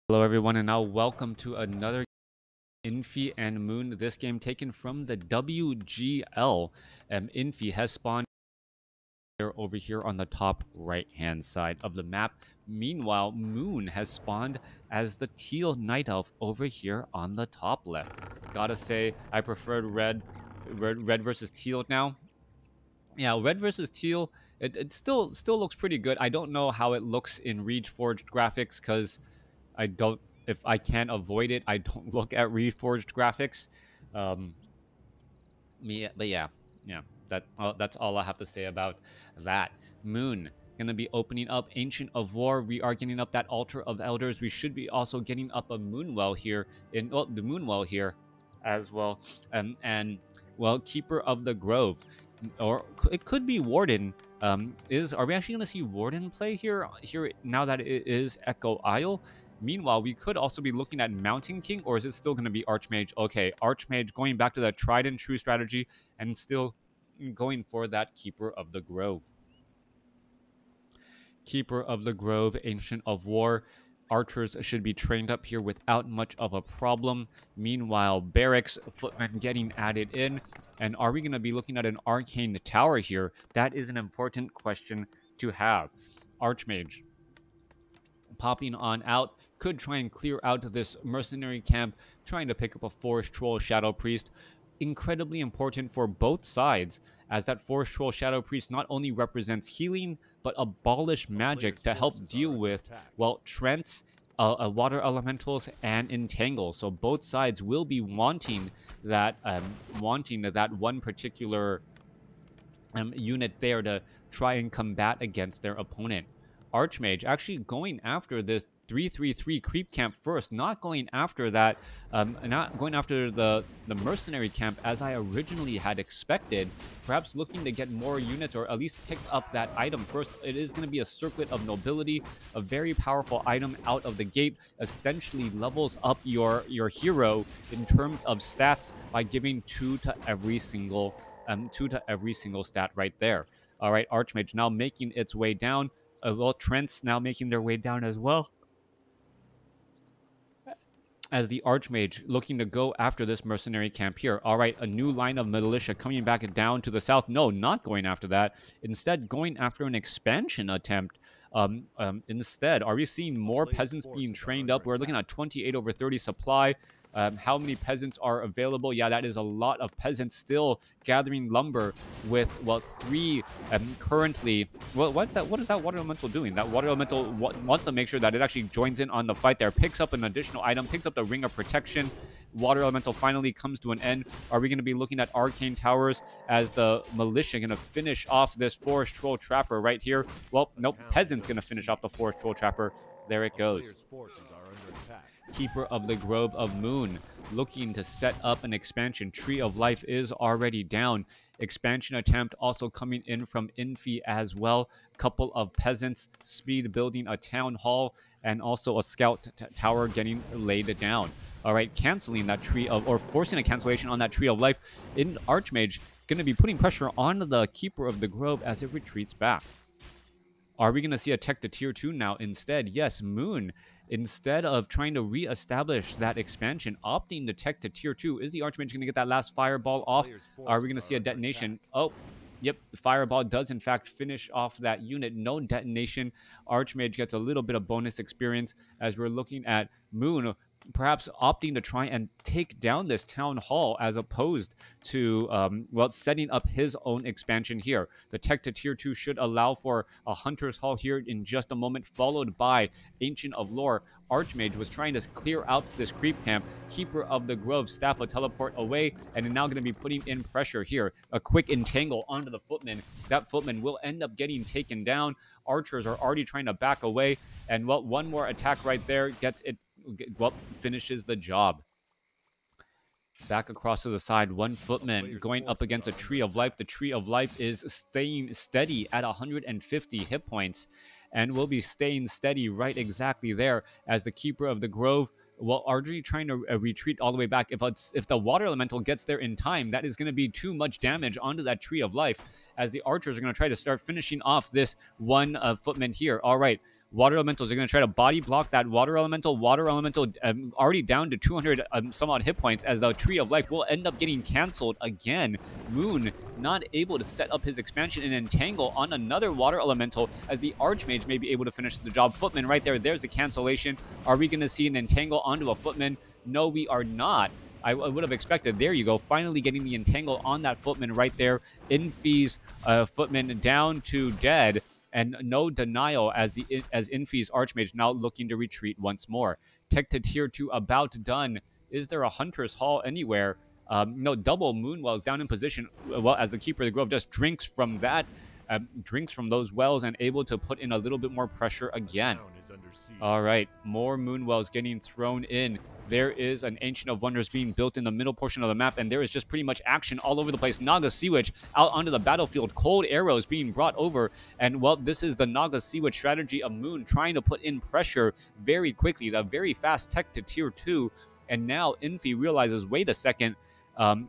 Hello everyone, and now welcome to another Infi and Moon. This game taken from the WGL. Infi has spawned over here on the top right hand side of the map. Meanwhile, Moon has spawned as the teal night elf over here on the top left. Gotta say, I preferred red versus teal now. Yeah, red versus teal. It still looks pretty good. I don't know how it looks in Reforged graphics because I don't. If I can't avoid it, I don't look at reforged graphics. Um, but yeah. That's all I have to say about that. Moon gonna be opening up Ancient of War. We are getting up that Altar of Elders. We should be also getting up a Moonwell here the Moonwell here as well. And well, Keeper of the Grove, or it could be Warden. Are we actually gonna see Warden play here now that it is Echo Isle? Meanwhile, we could also be looking at Mountain King, or is it still going to be Archmage? Okay, Archmage going back to that tried and true strategy and still going for that Keeper of the Grove. Keeper of the Grove, Ancient of War. Archers should be trained up here without much of a problem. Meanwhile, Barracks, Footmen getting added in. And are we going to be looking at an Arcane Tower here? That is an important question to have. Archmage popping on out, could try and clear out this mercenary camp, trying to pick up a Forest Troll Shadow Priest. Incredibly important for both sides, as that Forest Troll Shadow Priest not only represents healing, but abolish magic to help deal with, well, Trents, Water Elementals, and Entangle. So both sides will be wanting that one particular unit there to try and combat against their opponent. Archmage actually going after this 333 creep camp first, not going after that, not going after the mercenary camp as I originally had expected. Perhaps looking to get more units, or at least pick up that item first. It is going to be a Circlet of Nobility, a very powerful item out of the gate. Essentially levels up your hero in terms of stats by giving two to every single stat right there. All right, Archmage now making its way down. Well, Trent's now making their way down as well, as the Archmage looking to go after this mercenary camp here. All right, a new line of militia coming back down to the south. No, not going after that. Instead, going after an expansion attempt. Instead, are we seeing more peasants being trained up? We're looking at 28 over 30 supply. How many peasants are available? Yeah, that is a lot of peasants still gathering lumber with, well, 3 currently. Well, what is that water elemental doing? That water elemental wants to make sure that it actually joins in on the fight there. Picks up an additional item, picks up the Ring of Protection. Water elemental finally comes to an end. Are we going to be looking at arcane towers as the militia going to finish off this Forest Troll Trapper right here? Well, nope, peasants going to finish off the Forest Troll Trapper. There it goes. Keeper of the Grove of Moon looking to set up an expansion. Tree of Life is already down. Expansion attempt also coming in from Infi as well. Couple of peasants speed building a town hall, and also a scout tower getting laid down. All right, canceling that tree of, or forcing a cancellation on that Tree of Life. In Archmage going to be putting pressure on the Keeper of the Grove as it retreats back. Are we going to see a tech to tier 2 now instead? Yes, Moon, instead of trying to re-establish that expansion, opting to tech to tier 2. Is the Archmage going to get that last fireball off? Are we going to see a detonation? Oh, yep, the fireball does in fact finish off that unit. No detonation. Archmage gets a little bit of bonus experience as we're looking at Moon perhaps opting to try and take down this town hall, as opposed to, well, setting up his own expansion here. The tech to tier 2 should allow for a Hunter's Hall here in just a moment, followed by Ancient of Lore. Archmage was trying to clear out this creep camp. Keeper of the Grove, Staff of Teleport away, and now going to be putting in pressure here. A quick entangle onto the Footman. That Footman will end up getting taken down. Archers are already trying to back away, and, well, one more attack right there gets it, well, finishes the job. Back across to the side, one Footman going up against a Tree of Life. The Tree of Life is staying steady at 150 hit points, and will be staying steady right exactly there, as the Keeper of the Grove, well, RG trying to retreat all the way back. If the Water Elemental gets there in time, that is going to be too much damage onto that Tree of Life, as the archers are going to try to start finishing off this one footman here. All right. Water elementals are going to try to body block that water elemental. Water elemental already down to 200 some odd hit points, as the tree of life will end up getting canceled again. Moon not able to set up his expansion and entangle on another water elemental, as the archmage may be able to finish the job. Footman right there. There's the cancellation. Are we going to see an entangle onto a footman? No, we are not. I would have expected. There you go. Finally getting the entangle on that footman right there. Infi's footman down to dead. And no denial as Infi's archmage now looking to retreat once more. Tech to tier 2 about done. Is there a Hunter's Hall anywhere? No, double Moonwells down in position. Well, as the Keeper of the Grove just drinks from that, drinks from those wells and able to put in a little bit more pressure again. All right, more Moonwells getting thrown in. There is an Ancient of Wonders being built in the middle portion of the map, and there is just pretty much action all over the place. Naga Sea Witch out onto the battlefield. Cold arrows being brought over, and well, this is the Naga Sea Witch strategy of Moon trying to put in pressure very quickly. The very fast tech to tier 2, and now Infi realizes, wait a second,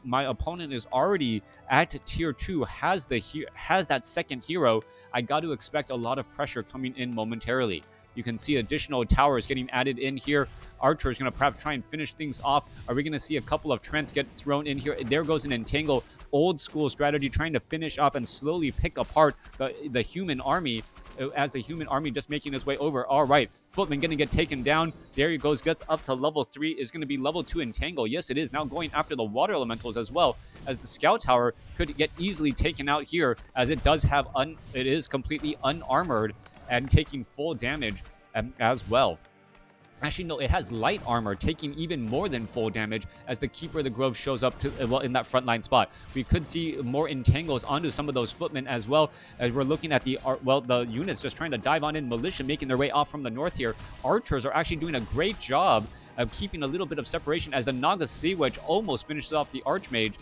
my opponent is already at tier 2, has that second hero. I got to expect a lot of pressure coming in momentarily. You can see additional towers getting added in here. Archer is going to perhaps try and finish things off. Are we going to see a couple of Trents get thrown in here? There goes an Entangle. Old school strategy trying to finish off and slowly pick apart the human army, as the human army just making its way over. All right, Footman going to get taken down. There he goes, gets up to level 3. Is going to be level 2 Entangle. Yes, it is. Now going after the water elementals as well, as the Scout Tower could get easily taken out here, as it does have, it is completely unarmored and taking full damage as well. Actually, no, it has light armor, taking even more than full damage as the Keeper of the Grove shows up to in that frontline spot. We could see more entangles onto some of those footmen as well, as we're looking at the units just trying to dive on in. Militia making their way off from the north here. Archers are actually doing a great job of keeping a little bit of separation, as the Naga Sea Witch almost finishes off the Archmage.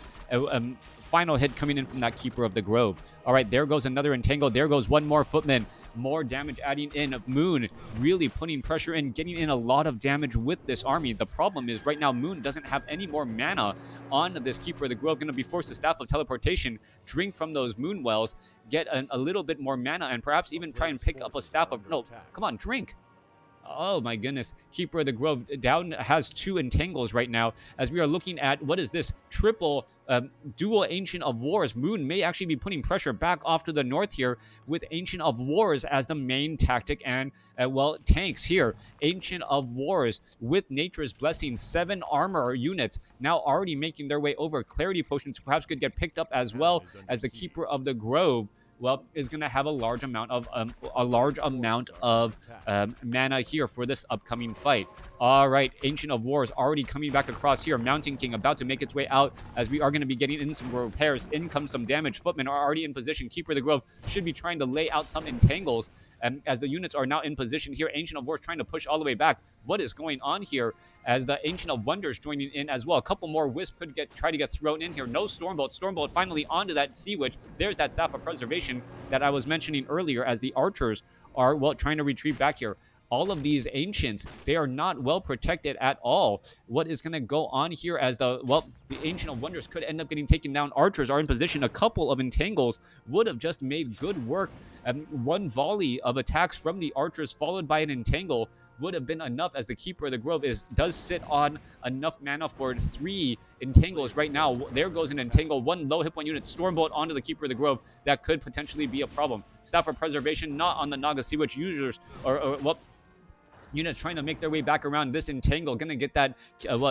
Final hit coming in from that Keeper of the Grove. All right, there goes another entangle. There goes one more footman. More damage adding in. Moon really putting pressure in, getting in a lot of damage with this army. The problem is right now Moon doesn't have any more mana on this Keeper of the Grove. Going to be forced to Staff of Teleportation, drink from those Moon Wells, get a little bit more mana, and perhaps even try and pick up a Staff of... No, come on, drink. Oh my goodness. Keeper of the Grove down has 2 entangles right now, as we are looking at, what is this, triple dual Ancient of Wars. Moon may actually be putting pressure back off to the north here with Ancient of Wars as the main tactic, and well, tanks here. Ancient of Wars with Nature's Blessing, 7 armor units now already making their way over. Clarity Potions perhaps could get picked up as well, as the Keeper of the Grove, well, is going to have a large amount of mana here for this upcoming fight. All right, Ancient of Wars already coming back across here. Mountain King about to make its way out, as we are going to be getting in some repairs. In comes some damage. Footmen are already in position. Keeper of the Grove should be trying to lay out some entangles, as the units are now in position here. Ancient of Wars trying to push all the way back. What is going on here? As the Ancient of Wonders joining in as well. A couple more Wisps could try to get thrown in here. No Stormbolt. Stormbolt finally onto that Sea Witch. There's that Staff of Preservation that I was mentioning earlier, as the archers are, well, trying to retreat back here. All of these ancients, they are not well protected at all. What is going to go on here, as the Ancient of Wonders could end up getting taken down. Archers are in position. A couple of entangles would have just made good work. One volley of attacks from the archers followed by an entangle would have been enough, as the Keeper of the Grove does sit on enough mana for 3 entangles right now. There goes an entangle. 1 low hit point unit, Stormbolt onto the Keeper of the Grove. That could potentially be a problem. Staff of Preservation not on the Naga Sea Witch users, units trying to make their way back around this entangle. Gonna get that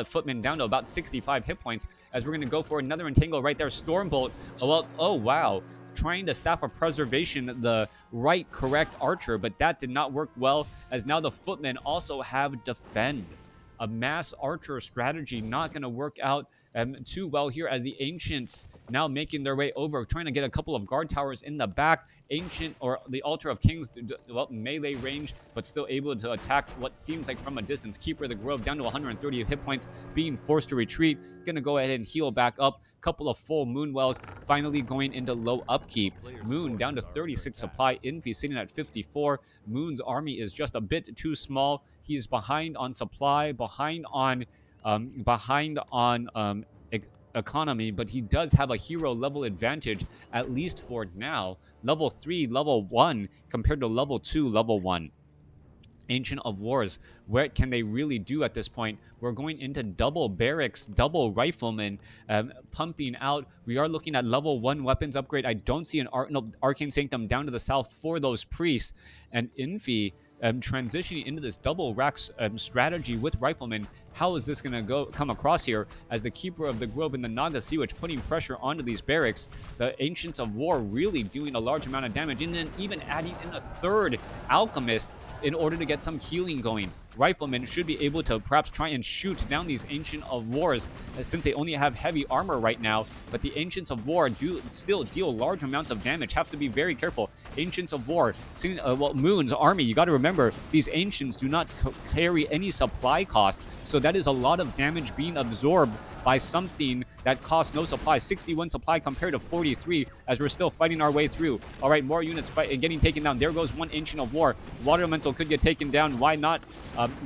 footman down to about 65 hit points, as we're gonna go for another entangle right there. Stormbolt. Oh wow, trying to Staff of Preservation the correct archer, but that did not work well, as now the footmen also have defend. A mass archer strategy not gonna work out too well here, as the ancients now making their way over, trying to get a couple of guard towers in the back. Ancient, or the Altar of Kings, melee range, but still able to attack what seems like from a distance. Keeper of the Grove down to 130 hit points, being forced to retreat. Gonna go ahead and heal back up. Couple of full Moon Wells finally going into low upkeep. Moon down to 36 supply. Infi sitting at 54. Moon's army is just a bit too small. He is behind on supply, behind on economy, but he does have a hero level advantage, at least for now. Level 3, level 1 compared to level 2, level 1. Ancient of Wars, what can they really do at this point? We're going into double barracks, double riflemen, pumping out. We are looking at level 1 weapons upgrade. I don't see an Arcane Sanctum down to the south for those priests. And Infi transitioning into this double racks strategy with riflemen. How is this going to come across here as the Keeper of the Grove and the Naga Sea Witch putting pressure onto these barracks? The Ancients of War really doing a large amount of damage, and then even adding in a third Alchemist in order to get some healing going. Riflemen should be able to perhaps try and shoot down these Ancient of Wars, since they only have heavy armor right now, but the Ancients of War do still deal large amounts of damage. Have to be very careful. Ancients of War, well, Moon's army, you got to remember, these Ancients do not carry any supply cost, so that is a lot of damage being absorbed by something that costs no supply. 61 supply compared to 43 as we're still fighting our way through. All right, more units getting taken down. There goes one Ancient of War. Water Elemental could get taken down. Why not?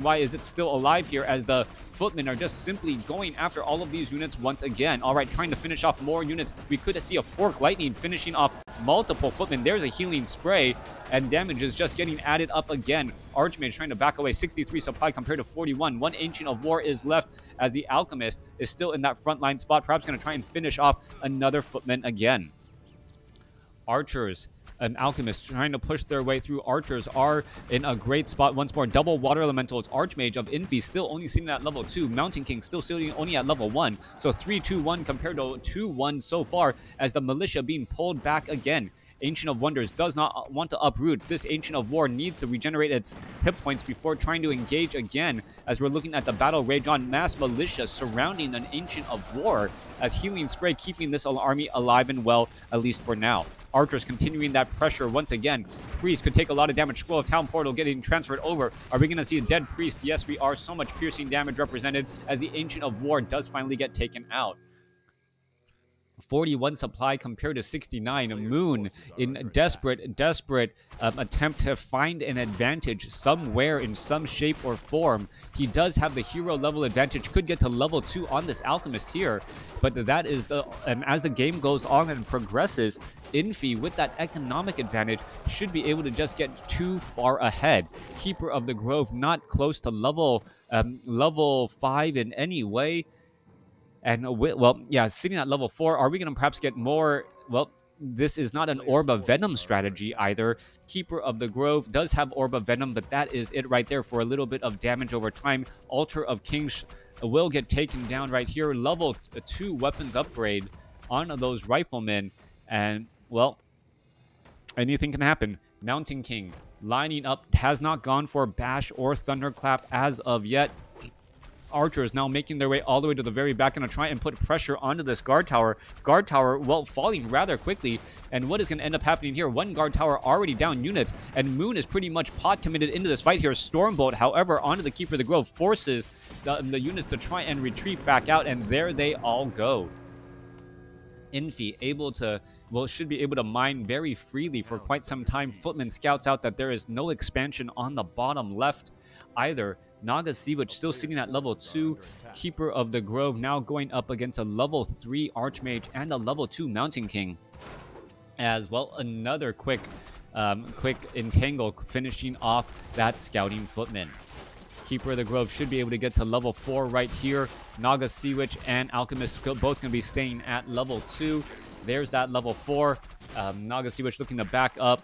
Why is it still alive here as the footmen are just simply going after all of these units once again? All right, trying to finish off more units. We could see a Fork Lightning finishing off multiple footmen. There's a healing spray, and damage is just getting added up again. Archmage trying to back away. 63 supply compared to 41. One Ancient of War is left as the Alchemist is still in that frontline spot, perhaps going to try and finish off another footman again. Archers and Alchemists trying to push their way through. Archers are in a great spot once more. Double Water Elementals. Archmage of Infi still only sitting at level 2. Mountain King still sitting only at level 1. So 3-2-1 compared to 2-1 so far as the Militia being pulled back again. Ancient of Wonders does not want to uproot. This Ancient of War needs to regenerate its hit points before trying to engage again, as we're looking at the battle rage on. Mass Militia surrounding an Ancient of War as Healing Spray keeping this army alive and well, at least for now. Archers continuing that pressure once again. Priest could take a lot of damage. Scroll of Town Portal getting transferred over. Are we going to see a dead Priest? Yes, we are. So much piercing damage represented as the Ancient of War does finally get taken out. 41 supply compared to 69. Moon in desperate attempt to find an advantage somewhere in some shape or form. He does have the hero level advantage, could get to level 2 on this Alchemist here, but that is the as the game goes on and progresses, Infi with that economic advantage should be able to just get too far ahead. Keeper of the Grove not close to level 5 in any way. And, well, yeah, sitting at level 4, are we going to perhaps get more? Well, this is not an Orb of Venom strategy either. Keeper of the Grove does have Orb of Venom, but that is it right there for a little bit of damage over time. Altar of Kings will get taken down right here. Level 2 weapons upgrade on those riflemen. And, well, anything can happen. Mountain King lining up, has not gone for Bash or Thunderclap as of yet. Archers now making their way all the way to the very back, going to try and put pressure onto this guard tower. Guard tower, well, falling rather quickly. And what is going to end up happening here? One guard tower already down units, and Moon is pretty much pot committed into this fight here. Stormbolt, however, onto the Keeper of the Grove, forces the units to try and retreat back out, and there they all go. Infi able to, well, should be able to mine very freely for quite some time. Footman scouts out that there is no expansion on the bottom left either. Naga Sea Witch still sitting at level 2. Keeper of the Grove now going up against a level 3 Archmage and a level 2 Mountain King. As well, another quick entangle finishing off that scouting footman. Keeper of the Grove should be able to get to level 4 right here. Naga Sea Witch and Alchemist both going to be staying at level 2. There's that level 4. Naga Sea Witch looking to back up.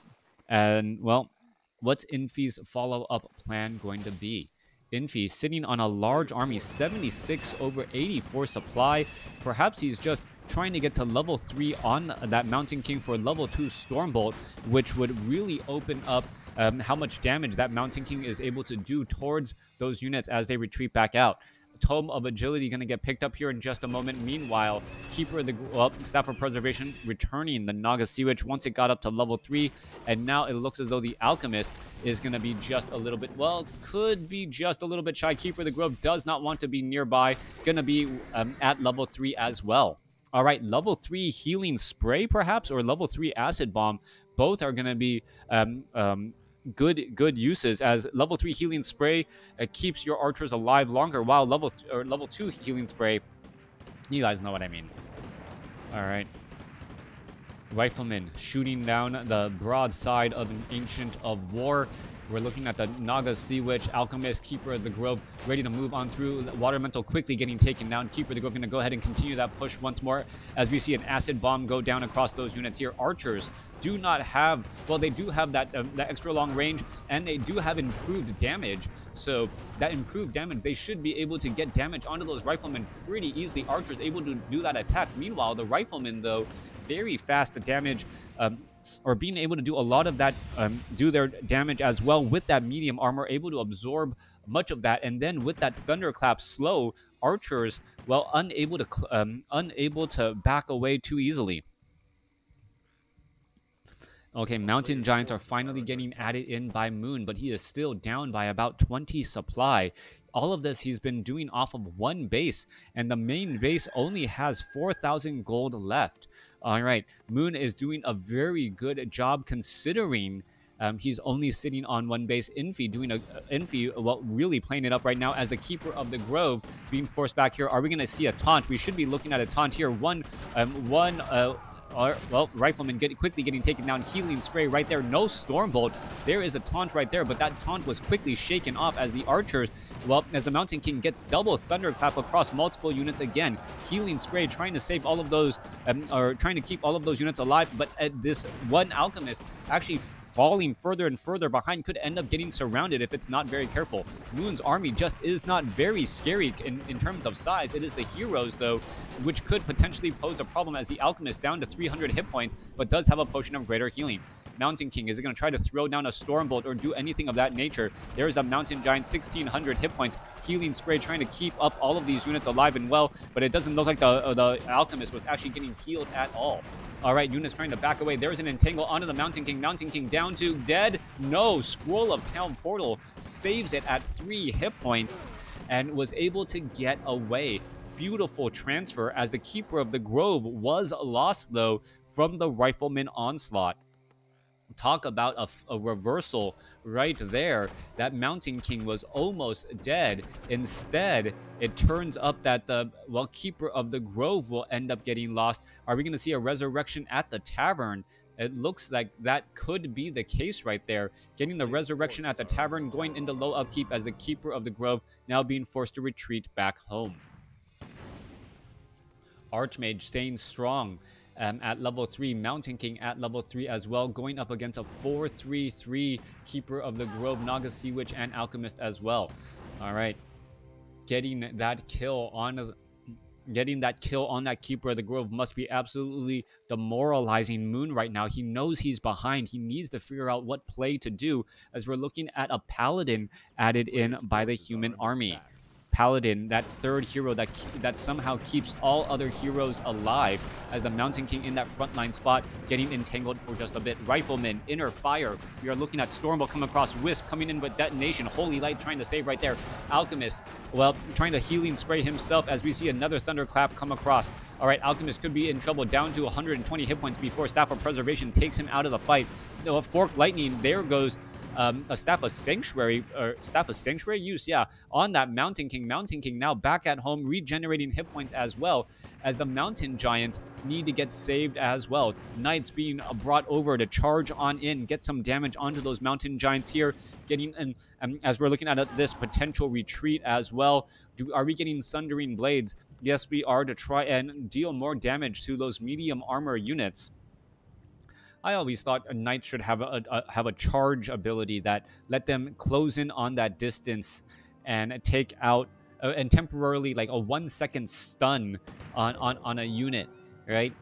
And, well, what's Infi's follow-up plan going to be? Infi sitting on a large army, 76 over 84 supply. Perhaps he's just trying to get to level 3 on that Mountain King for level 2 Stormbolt, which would really open up how much damage that Mountain King is able to do towards those units as they retreat back out. Tome of Agility going to get picked up here in just a moment. Meanwhile, Keeper of the Staff of Preservation returning the Naga Sea Witch once it got up to level 3, and now it looks as though the Alchemist is going to be just a little bit, well, could be just a little bit shy. Keeper of the Grove does not want to be nearby, going to be at level 3 as well. All right, level 3 Healing Spray perhaps, or level 3 Acid Bomb. Both are going to be good uses, as level 3 Healing Spray keeps your archers alive longer, while level 2 Healing Spray You guys know what I mean. All right. Rifleman shooting down the broadside of an Ancient of War. We're looking at the Naga Sea Witch, Alchemist, Keeper of the Grove, ready to move on through. Water Elemental quickly getting taken down. Keeper of the Grove going to go ahead and continue that push once more as we see an Acid Bomb go down across those units here. Archers do not have, well, they do have that extra long range, and they do have improved damage. So that improved damage, they should be able to get damage onto those Riflemen pretty easily. Archers able to do that attack. Meanwhile, the Riflemen, though, very fast damage, or being able to do a lot of that, do their damage as well with that medium armor, able to absorb much of that. And then with that Thunderclap slow, Archers, well, unable to back away too easily. Okay, Mountain Giants are finally getting added in by Moon, but he is still down by about 20 supply. All of this he's been doing off of one base, and the main base only has 4,000 gold left. All right, Moon is doing a very good job considering he's only sitting on one base. Infi, well, really playing it up right now as the Keeper of the Grove being forced back here. Are we going to see a taunt? We should be looking at a taunt here. Well, Rifleman quickly getting taken down. Healing Spray right there. No Stormbolt. There is a taunt right there, but that taunt was quickly shaken off as the Archers, well, as the Mountain King gets double Thunderclap across multiple units again. Healing Spray trying to save all of those, or trying to keep all of those units alive, but this one Alchemist actually falling further and further behind, could end up getting surrounded if it's not very careful. Moon's army just is not very scary in terms of size. It is the heroes, though, which could potentially pose a problem as the Alchemist down to 300 hit points, but does have a potion of greater healing. Mountain King, is it going to try to throw down a Stormbolt or do anything of that nature? There's a Mountain Giant, 1,600 hit points. Healing Spray trying to keep up all of these units alive and well, but it doesn't look like the Alchemist was actually getting healed at all. All right, units trying to back away. There's an Entangle onto the Mountain King. Mountain King down to dead. No, Scroll of Town Portal saves it at 3 hit points and was able to get away. Beautiful transfer as the Keeper of the Grove was lost, though, from the Rifleman onslaught. Talk about a reversal right there. That Mountain King was almost dead. Instead, it turns up that the, well, Keeper of the Grove will end up getting lost. Are we going to see a resurrection at the tavern? It looks like that could be the case right there. Getting the resurrection at the tavern, going into low upkeep as the Keeper of the Grove now being forced to retreat back home. Archmage staying strong at level 3. Mountain King at level 3 as well, going up against a 4-3-3 Keeper of the Grove, Naga Sea Witch, and Alchemist as well. All right, getting that kill on that Keeper of the Grove must be absolutely demoralizing Moon right now. He knows he's behind. He needs to figure out what play to do, as we're looking at a Paladin added in by the human army. Paladin, that third hero that somehow keeps all other heroes alive, as the Mountain King in that frontline spot getting entangled for just a bit. Rifleman, Inner Fire. We are looking at Stormbolt come across. Wisp coming in with Detonation. Holy Light trying to save right there. Alchemist, well, trying to Healing Spray himself as we see another Thunderclap come across. All right, Alchemist could be in trouble, down to 120 hit points before Staff of Preservation takes him out of the fight. Forked Lightning, there goes a Staff of Sanctuary, or Staff of Sanctuary use, yeah, on that Mountain King. Mountain King now back at home, regenerating hit points as well, as the Mountain Giants need to get saved as well. Knights being brought over to charge on in, get some damage onto those Mountain Giants here, getting in, as we're looking at this potential retreat as well. Are we getting Sundering Blades? Yes, we are, to try and deal more damage to those medium armor units. I always thought a knight should have a charge ability that let them close in on that distance and take out and temporarily, like, a 1-second stun on a unit, right?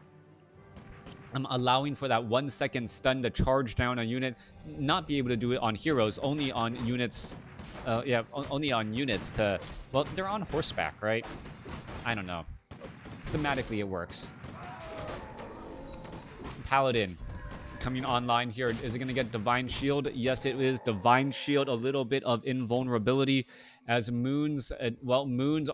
I'm allowing for that 1-second stun to charge down a unit. Not be able to do it on heroes, only on units. Yeah, only on units to, well, they're on horseback, right? I don't know. Thematically, it works. Paladin coming online here. Is it going to get Divine Shield? Yes, it is. Divine Shield, a little bit of invulnerability, as Moon's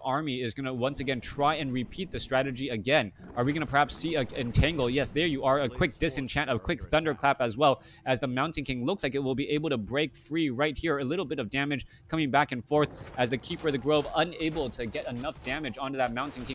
army is going to once again try and repeat the strategy again. Are we going to perhaps see an Entangle? Yes, there you are. A quick Disenchant, a quick Thunderclap as well, as the Mountain King looks like it will be able to break free right here. A little bit of damage coming back and forth as the Keeper of the Grove unable to get enough damage onto that Mountain King.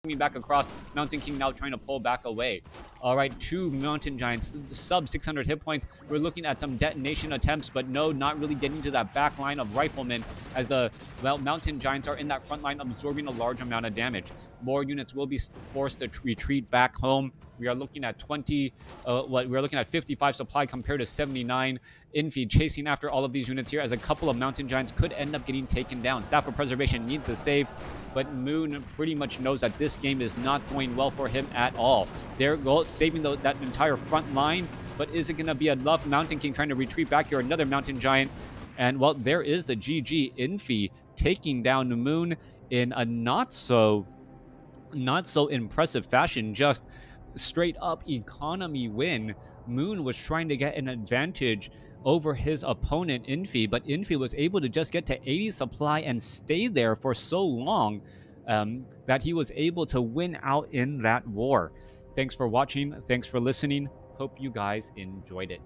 coming back across. Mountain King now trying to pull back away. All right, 2 Mountain Giants, sub 600 hit points. We're looking at some detonation attempts, but no, not really getting to that back line of Riflemen as the, well, Mountain Giants are in that front line absorbing a large amount of damage. More units will be forced to retreat back home. We are looking at we're looking at 55 supply compared to 79. Infi chasing after all of these units here as a couple of Mountain Giants could end up getting taken down. Staff of Preservation needs to save, but Moon pretty much knows that this game is not going well for him at all. They're saving that entire front line, but is it going to be enough? Mountain King trying to retreat back here, another Mountain Giant, and well, there is the GG. Infi taking down Moon in a not so impressive fashion, just straight up economy win. Moon was trying to get an advantage over his opponent Infi, but Infi was able to just get to 80 supply and stay there for so long that he was able to win out in that war. Thanks for watching. Thanks for listening. Hope you guys enjoyed it.